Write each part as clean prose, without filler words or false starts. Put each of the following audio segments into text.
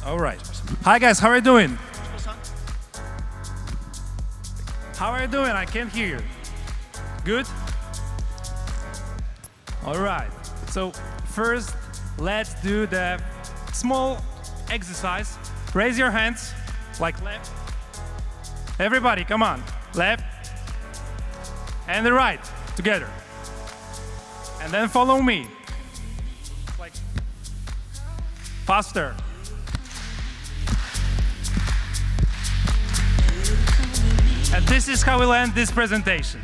All right. Hi guys, how are you doing? How are you doing? I can't hear you. Good? All right. So first, let's do the small exercise. Raise your hands, like left. Everybody, come on. Left and the right, together. And then follow me. Like faster. And this is how we'll end this presentation.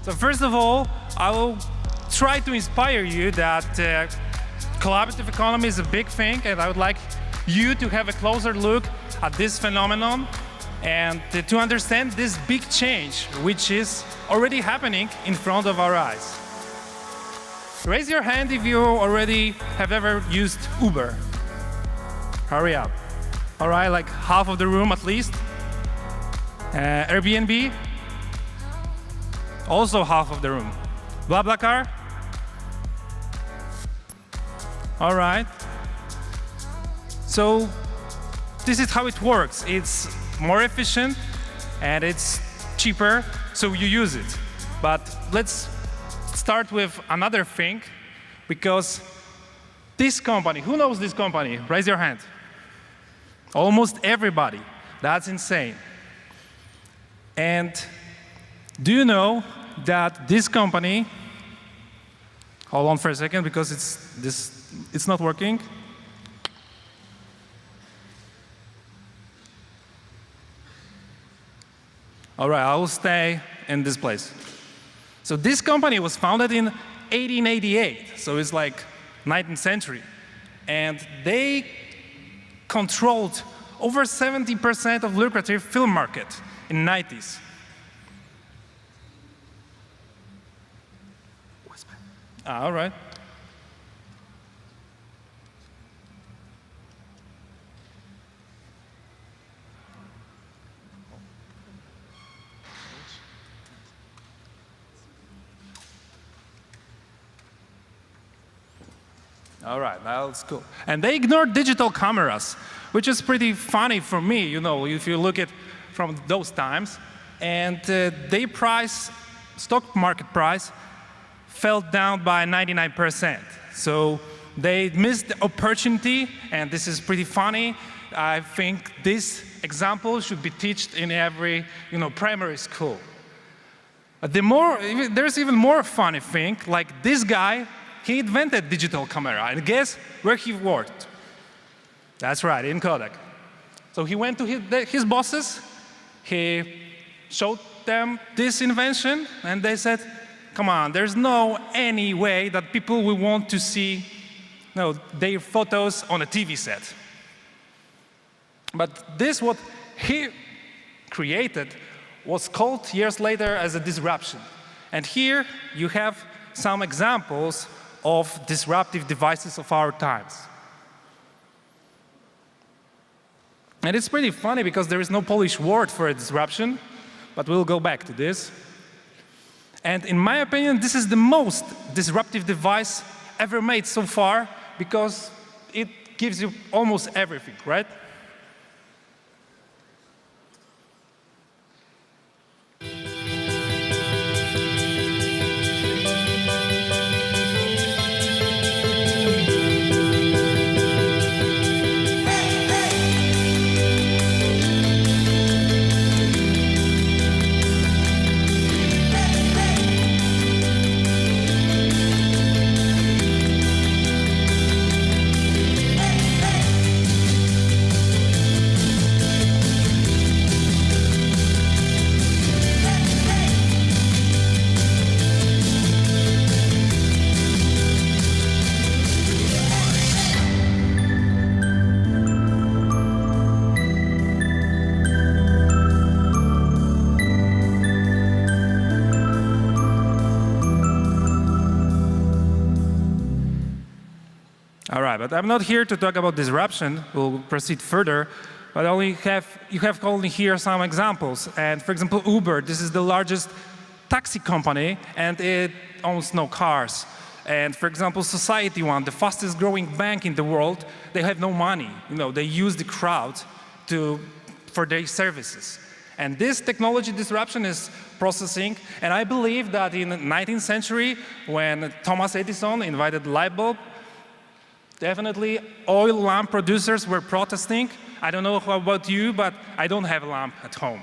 So first of all, I will try to inspire you that collaborative economy is a big thing, and I would like you to have a closer look at this phenomenon and to understand this big change, which is already happening in front of our eyes. Raise your hand if you already have ever used Uber. Hurry up. All right, like half of the room at least. Airbnb, also half of the room. BlaBlaCar. All right. So this is how it works. It's more efficient and it's cheaper, so you use it. But let's start with another thing, because this company, who knows this company? Raise your hand. Almost everybody. That's insane. And do you know that this company, hold on for a second because it's not working. All right, I will stay in this place. So this company was founded in 1888, so it's like 19th century. And they controlled over 70% of lucrative film market in the 90s. All right. All right, that's cool. And they ignored digital cameras, which is pretty funny for me, you know, if you look at from those times. And their price, stock market price, fell down by 99%. So they missed the opportunity, and this is pretty funny. I think this example should be taught in every, primary school. There's even more funny thing, like this guy, he invented digital camera, and guess where he worked? That's right, in Kodaked. So he went to his bosses, he showed them this invention, and they said, come on, there's no any way that people will want to see their photos on a TV set. But this, what he created, was called years later as a disruption. And here you have some examples of disruptive devices of our times. And it's pretty funny because there is no Polish word for a disruption, but we'll go back to this. And in my opinion, this is the most disruptive device ever made so far, because it gives you almost everything, right? All right, but I'm not here to talk about disruption. We'll proceed further. But you have only here some examples. And for example, Uber, this is the largest taxi company, and it owns no cars. And for example, Society One, the fastest growing bank in the world, they have no money. They use the crowd for their services. And this technology disruption is processing. And I believe that in the 19th century, when Thomas Edison invented the light bulb, definitely oil lamp producers were protesting. I don't know how about you, but I don't have a lamp at home.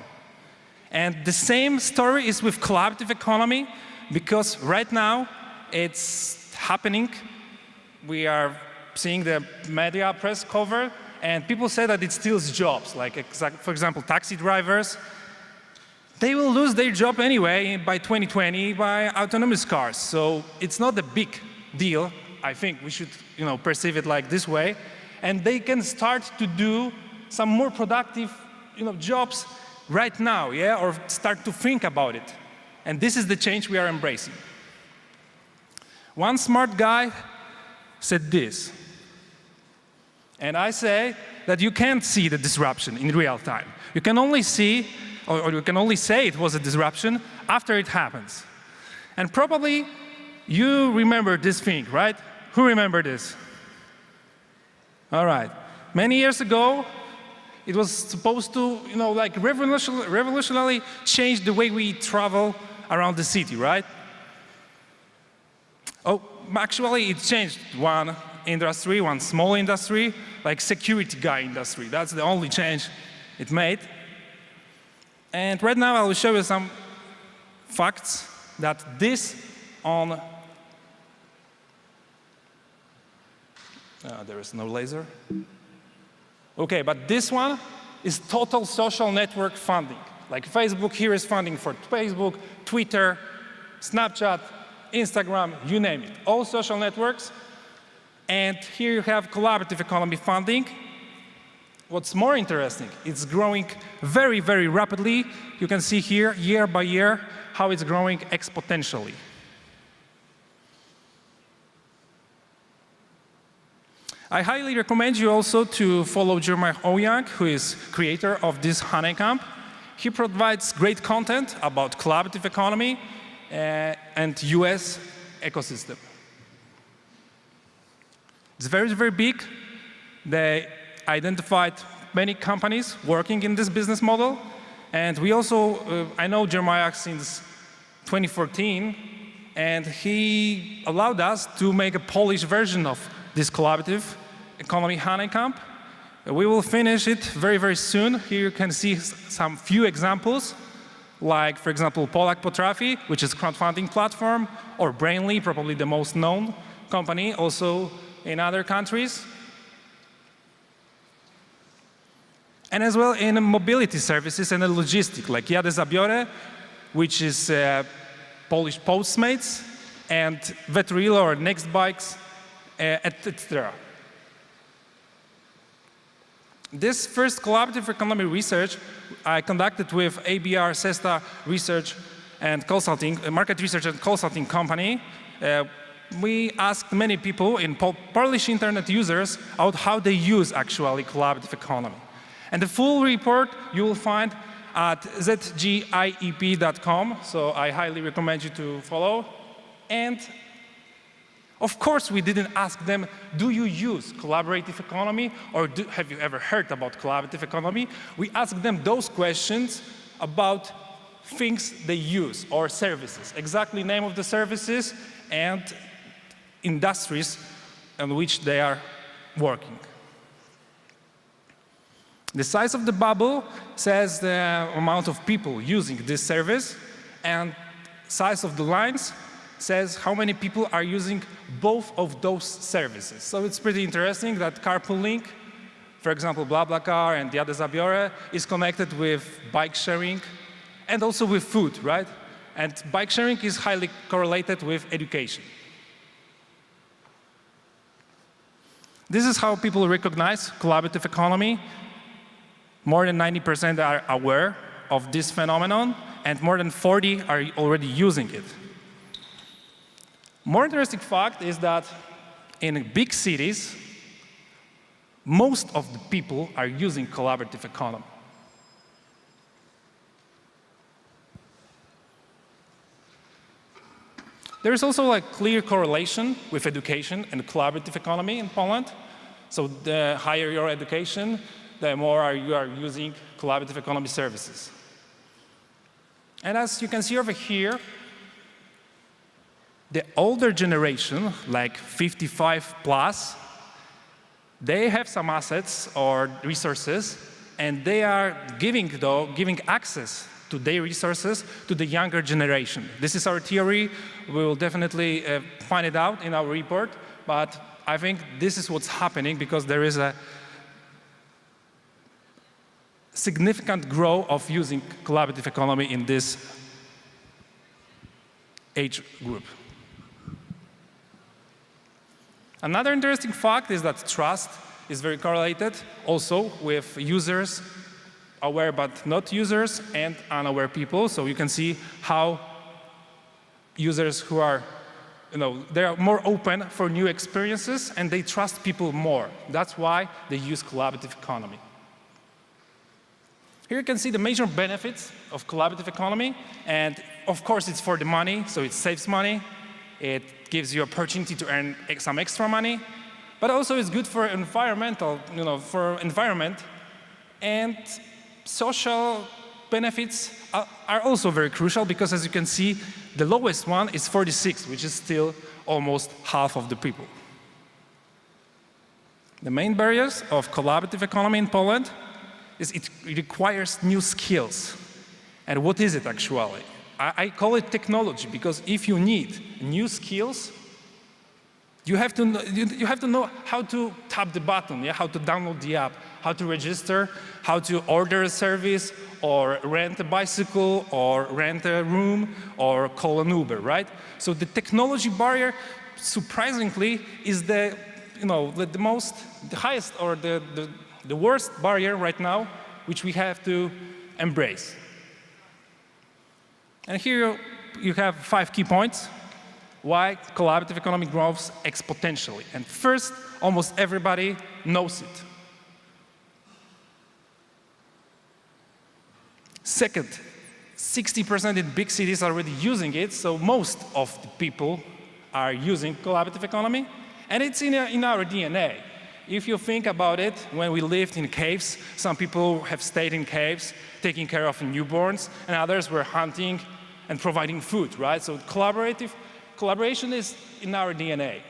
And the same story is with collaborative economy, because right now it's happening. We are seeing the media press cover, and people say that it steals jobs. Like, for example, taxi drivers. They will lose their job anyway by 2020 by autonomous cars. So it's not a big deal. I think we should perceive it like this way. And they can start to do some more productive jobs right now, yeah? Or start to think about it. And this is the change we are embracing. One smart guy said this. And I say that you can't see the disruption in real time. You can only see, or you can only say it was a disruption after it happens. And probably you remember this thing, right? Who remember this? All right. Many years ago, it was supposed to, like revolutionarily change the way we travel around the city, right? Oh, actually, it changed one industry, one small industry, like security guy industry. That's the only change it made. And right now, I will show you some facts that this on. There is no laser. Okay, but this one is total social network funding. Like Facebook here is funding for Facebook, Twitter, Snapchat, Instagram, you name it. All social networks. And here you have collaborative economy funding. What's more interesting, it's growing very, very rapidly. You can see here, year by year, how it's growing exponentially. I highly recommend you also to follow Jeremiah Ouyang, who is creator of this Honeycomb. He provides great content about collaborative economy and US ecosystem. It's very, very big. They identified many companies working in this business model. And we also, I know Jeremiah since 2014, and he allowed us to make a Polish version of this collaborative economy Honeycomb. We will finish it very, very soon. Here you can see some few examples, like, for example, Polak Potrafi, which is a crowdfunding platform, or Brainly, probably the most known company, also in other countries. And as well in mobility services and logistics, like Jadę Zabiorę, which is Polish Postmates, and Vetrilo or Next Bikes, etc. This first collaborative economy research I conducted with ABR Sesta Research and Consulting, a market research and consulting company. We asked many people, in Polish internet users, about how they use actually collaborative economy. And the full report you will find at zgiep.com, so I highly recommend you to follow. And of course, we didn't ask them, do you use collaborative economy, or have you ever heard about collaborative economy? We asked them those questions about things they use, or services, exactly name of the services and industries in which they are working. The size of the bubble says the amount of people using this service, and size of the lines says how many people are using both of those services. So it's pretty interesting that carpooling, for example, BlaBlaCar and Jadę Zabiorę, is connected with bike sharing and also with food, right? And bike sharing is highly correlated with education. This is how people recognize collaborative economy. More than 90% are aware of this phenomenon, and more than 40 are already using it. More interesting fact is that in big cities, most of the people are using collaborative economy. there is also a clear correlation with education and collaborative economy in Poland. So the higher your education, the more you are using collaborative economy services. And as you can see over here, the older generation, like 55 plus, they have some assets or resources, and they are giving access to their resources to the younger generation. This is our theory. We will definitely find it out in our report, but I think this is what's happening because there is a significant growth of using collaborative economy in this age group. Another interesting fact is that trust is very correlated also with users, aware but not users, and unaware people. So you can see how users who are, they are more open for new experiences and they trust people more. That's why they use collaborative economy. Here you can see the major benefits of collaborative economy, and of course it's for the money, so it saves money. It gives you opportunity to earn some extra money, but also it's good for for environment, and social benefits are also very crucial because, as you can see, the lowest one is 46, which is still almost half of the people. The main barriers of collaborative economy in Poland is it requires new skills. And what is it actually? I call it technology because if you need new skills, you have to know how to tap the button, how to download the app, how to register, how to order a service, or rent a bicycle, or rent a room, or call an Uber, right? So the technology barrier, surprisingly, is the highest or the worst barrier right now, which we have to embrace. And here you have 5 key points why collaborative economy grows exponentially. And first, almost everybody knows it. Second, 60% in big cities are already using it, so most of the people are using collaborative economy, and it's in our DNA. If you think about it, when we lived in caves, some people have stayed in caves, taking care of newborns, and others were hunting and providing food, right? So collaboration is in our DNA.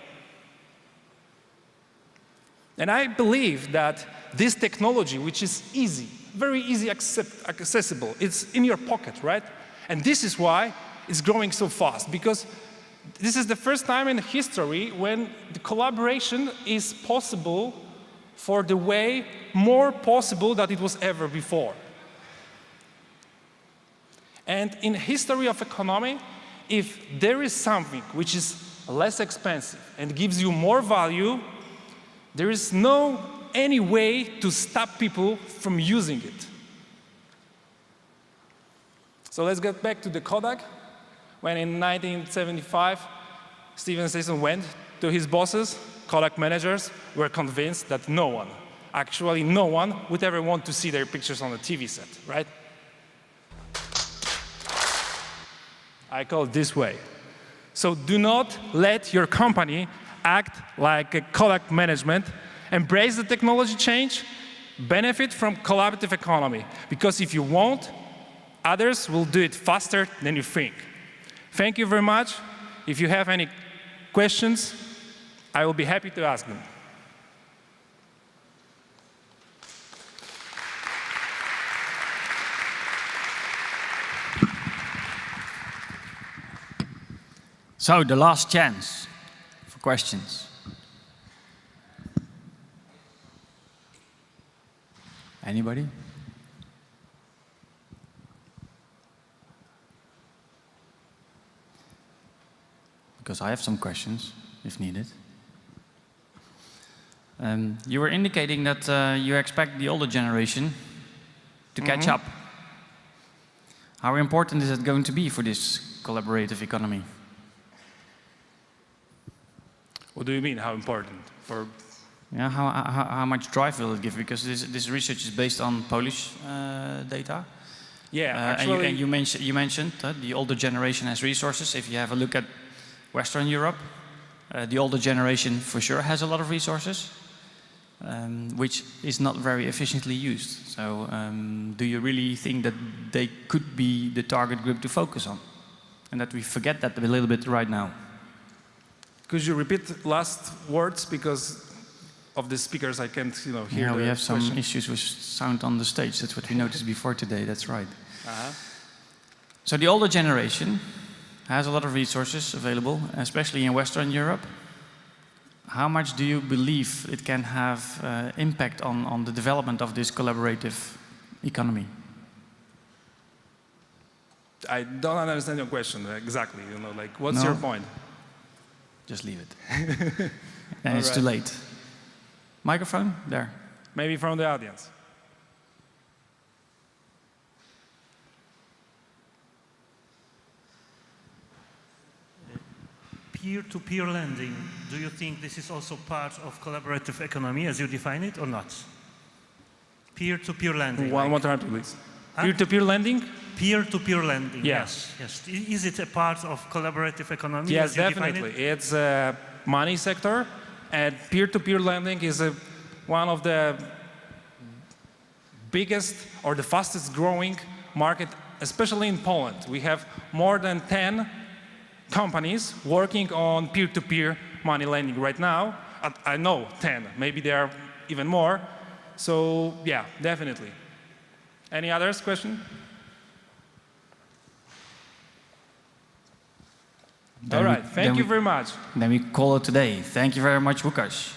And I believe that this technology, which is easy, very easy accessible, it's in your pocket, right? And this is why it's growing so fast, because this is the first time in history when the collaboration is possible for the way more possible than it was ever before. And in history of economy, if there is something which is less expensive and gives you more value, there is no any way to stop people from using it. So let's get back to the Kodak. When in 1975, Steven Sasson went to his bosses, Kodak managers were convinced that no one would ever want to see their pictures on a TV set, right? I call it this way. So do not let your company act like a Kodak management. Embrace the technology change, benefit from collaborative economy. Because if you won't, others will do it faster than you think. Thank you very much. If you have any questions, I will be happy to ask them. So, the last chance for questions. Anybody? Because I have some questions, if needed. You were indicating that you expect the older generation to catch up. How important is it going to be for this collaborative economy? What do you mean, how important? Yeah, how much drive will it give? Because this research is based on Polish data. Yeah, actually. And you mentioned the older generation has resources. If you have a look at Western Europe. The older generation for sure has a lot of resources, which is not very efficiently used. So do you really think that they could be the target group to focus on? And that we forget that a little bit right now? Could you repeat last words, because of the speakers I can't hear. Yeah, we have some question. issues with sound on the stage. That's what we noticed before today. That's right. Uh-huh. So the older generation has a lot of resources available, especially in Western Europe. How much do you believe it can have impact on the development of this collaborative economy? I don't understand your question exactly. Like, what's your point? Just leave it. And it's too late. Microphone there. Maybe from the audience. Peer-to-peer lending, do you think this is also part of collaborative economy as you define it or not? Peer-to-peer lending. One more time, please. Peer-to-peer lending? Peer-to-peer lending, Yeah. yes. Is it a part of collaborative economy? Yes, as you definitely. define it? It's a money sector, and peer-to-peer lending is one of the biggest or the fastest growing market, especially in Poland. We have more than 10 companies working on peer-to-peer money lending right now. I know 10, maybe there are even more. So yeah, definitely. Any others question? All right, thank you very much. Then we call it today. Thank you very much, Lukas.